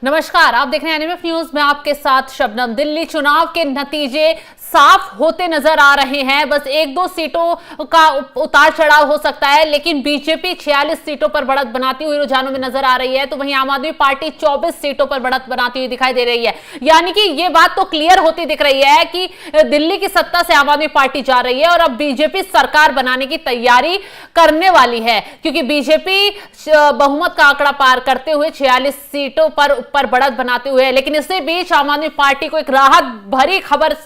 नमस्कार, आप देख रहे हैं एनएमएफ न्यूज में आपके साथ शबनम। दिल्ली चुनाव के नतीजे साफ होते नजर आ रहे हैं। बस एक दो सीटों का उतार चढ़ाव हो सकता है, लेकिन बीजेपी 46 सीटों पर बढ़त बनाती हुई रुझानों में नजर आ रही है, तो वहीं आम आदमी पार्टी 24 सीटों पर बढ़त बनाती हुई दिखाई दे रही है। यानी कि ये बात तो क्लियर होती दिख रही है कि दिल्ली की सत्ता से आम आदमी पार्टी जा रही है और अब बीजेपी सरकार बनाने की तैयारी करने वाली है, क्योंकि बीजेपी बहुमत का आंकड़ा पार करते हुए 46 सीटों पर बढ़त बनाते हुए, लेकिन इसी बीच आम आदमी पार्टी को एक राहत भरी खबर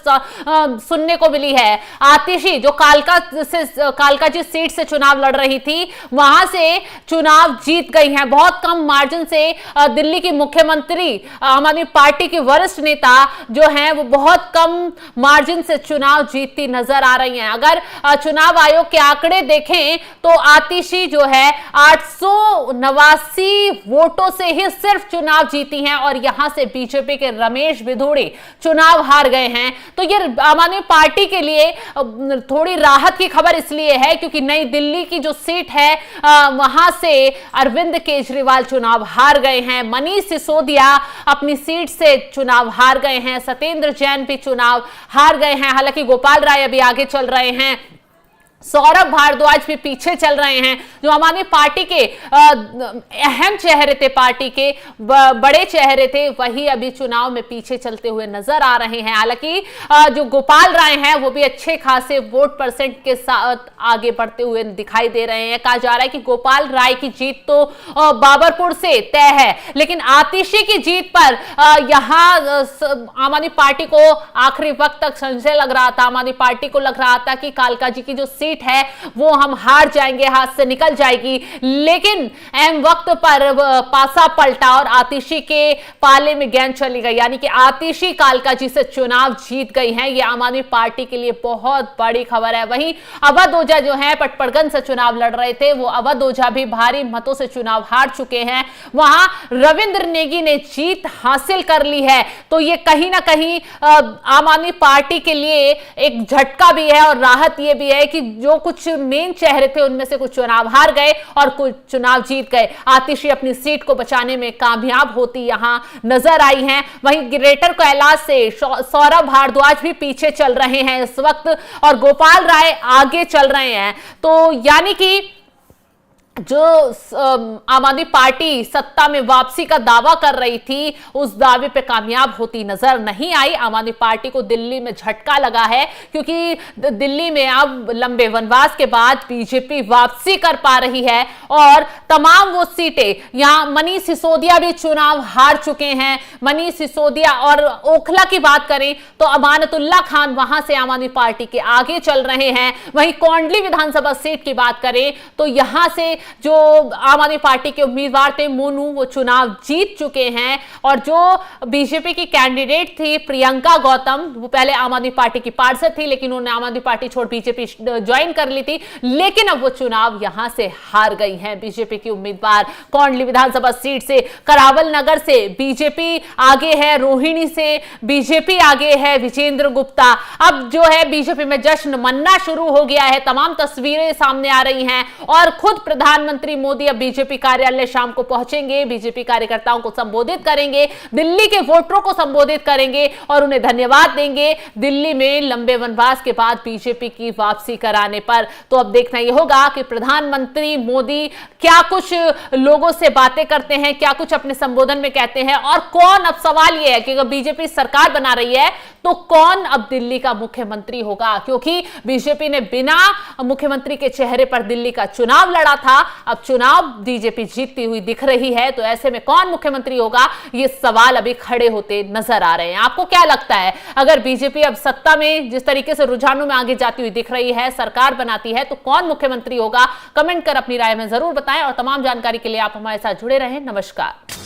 सुनने को मिली है। आतिशी जो कालका जी सीट से चुनाव लड़ रही थी, वहां से चुनाव जीत गई हैं बहुत कम मार्जिन से। दिल्ली की मुख्यमंत्री आम आदमी पार्टी की वरिष्ठ नेता जो हैं वो बहुत कम मार्जिन से चुनाव जीतती नजर आ रही हैं। अगर चुनाव आयोग के आंकड़े देखें तो आतिशी जो है 889 वोटों से ही सिर्फ चुनाव जीती हैं और यहां से बीजेपी के रमेश बिधूड़ी चुनाव हार गए हैं। तो ये आम आदमी पार्टी के लिए थोड़ी राहत की खबर इसलिए है क्योंकि नई दिल्ली की जो सीट है वहां से अरविंद केजरीवाल चुनाव हार गए हैं, मनीष सिसोदिया अपनी सीट से चुनाव हार गए हैं, सत्येंद्र जैन भी चुनाव हार गए हैं। हालांकि गोपाल राय अभी आगे चल रहे हैं, सौरभ भारद्वाज भी पीछे चल रहे हैं। जो आम आदमी पार्टी के अहम चेहरे थे, पार्टी के बड़े चेहरे थे, वही अभी चुनाव में पीछे चलते हुए नजर आ रहे हैं। हालांकि जो गोपाल राय हैं वो भी अच्छे खासे वोट परसेंट के साथ आगे बढ़ते हुए दिखाई दे रहे हैं। कहा जा रहा है कि गोपाल राय की जीत तो बाबरपुर से तय है, लेकिन आतिशी की जीत पर यहां आम आदमी पार्टी को आखिरी वक्त तक संशय लग रहा था। आम आदमी पार्टी को लग रहा था कि कालका जी की जो सीट है वो हम हार जाएंगे, हाथ से निकल जाएगी, लेकिन एम वक्त पर पासा पलटा और आतिशी के पाले में गेंद चली गई। यानी कि आतिशी कालका जी से चुनाव जीत गई हैं। ये आम आदमी पार्टी के लिए बहुत बड़ी खबर है। वहीं अवध ओझा जो है पटपड़गंज से चुनाव लड़ रहे थे, वो अवध ओझा भी भारी मतों से चुनाव हार चुके हैं। वहां रविंद्र नेगी ने जीत हासिल कर ली है, तो ये कहीं ना कहीं आम आदमी पार्टी के लिए एक झटका भी है और राहत ये भी है कि जो कुछ मेन चेहरे थे उनमें से कुछ चुनाव हार गए और कुछ चुनाव जीत गए। आतिशी अपनी सीट को बचाने में कामयाब होती यहां नजर आई हैं। वहीं ग्रेटर कैलाश से सौरभ भारद्वाज भी पीछे चल रहे हैं इस वक्त और गोपाल राय आगे चल रहे हैं। तो यानी कि जो आम आदमी पार्टी सत्ता में वापसी का दावा कर रही थी, उस दावे पे कामयाब होती नजर नहीं आई। आम आदमी पार्टी को दिल्ली में झटका लगा है, क्योंकि दिल्ली में अब लंबे वनवास के बाद बीजेपी वापसी कर पा रही है और तमाम वो सीटें, यहां मनीष सिसोदिया भी चुनाव हार चुके हैं। मनीष सिसोदिया और ओखला की बात करें तो अमानतुल्लाह खान वहां से आम आदमी पार्टी के आगे चल रहे हैं। वहीं कोंडली विधानसभा सीट की बात करें तो यहां से जो आम आदमी पार्टी के उम्मीदवार थे मोनू, वो चुनाव जीत चुके हैं और जो बीजेपी की कैंडिडेट थी प्रियंका गौतम, वो पहले आम आदमी पार्टी की पार्षद थी, लेकिन उन्होंने आम आदमी पार्टी छोड़ बीजेपी ज्वाइन कर ली थी, लेकिन अब वो चुनाव यहां से हार गई हैं। बीजेपी की उम्मीदवार कोंडली विधानसभा सीट से, करावल नगर से बीजेपी आगे है, रोहिणी से बीजेपी आगे है, विजेंद्र गुप्ता। अब जो है बीजेपी में जश्न मनना शुरू हो गया है, तमाम तस्वीरें सामने आ रही हैं और खुद प्रधानमंत्री मोदी अब बीजेपी कार्यालय शाम को पहुंचेंगे, बीजेपी कार्यकर्ताओं को संबोधित करेंगे, दिल्ली के वोटरों को संबोधित करेंगे और उन्हें धन्यवाद देंगे दिल्ली में लंबे वनवास के बाद बीजेपी की वापसी कराने पर। तो अब देखना यह होगा कि प्रधानमंत्री मोदी क्या कुछ लोगों से बातें करते हैं, क्या कुछ अपने संबोधन में कहते हैं और कौन, अब सवाल यह है कि अगर बीजेपी सरकार बना रही है तो कौन अब दिल्ली का मुख्यमंत्री होगा, क्योंकि बीजेपी ने बिना मुख्यमंत्री के चेहरे पर दिल्ली का चुनाव लड़ा था, अब चुनाव बीजेपी जीतती हुई दिख रही है, तो ऐसे में कौन मुख्यमंत्री होगा, ये सवाल अभी खड़े होते नजर आ रहे हैं। आपको क्या लगता है, अगर बीजेपी अब सत्ता में जिस तरीके से रुझानों में आगे जाती हुई दिख रही है, सरकार बनाती है, तो कौन मुख्यमंत्री होगा? कमेंट कर अपनी राय में जरूर बताएं और तमाम जानकारी के लिए आप हमारे साथ जुड़े रहें। नमस्कार।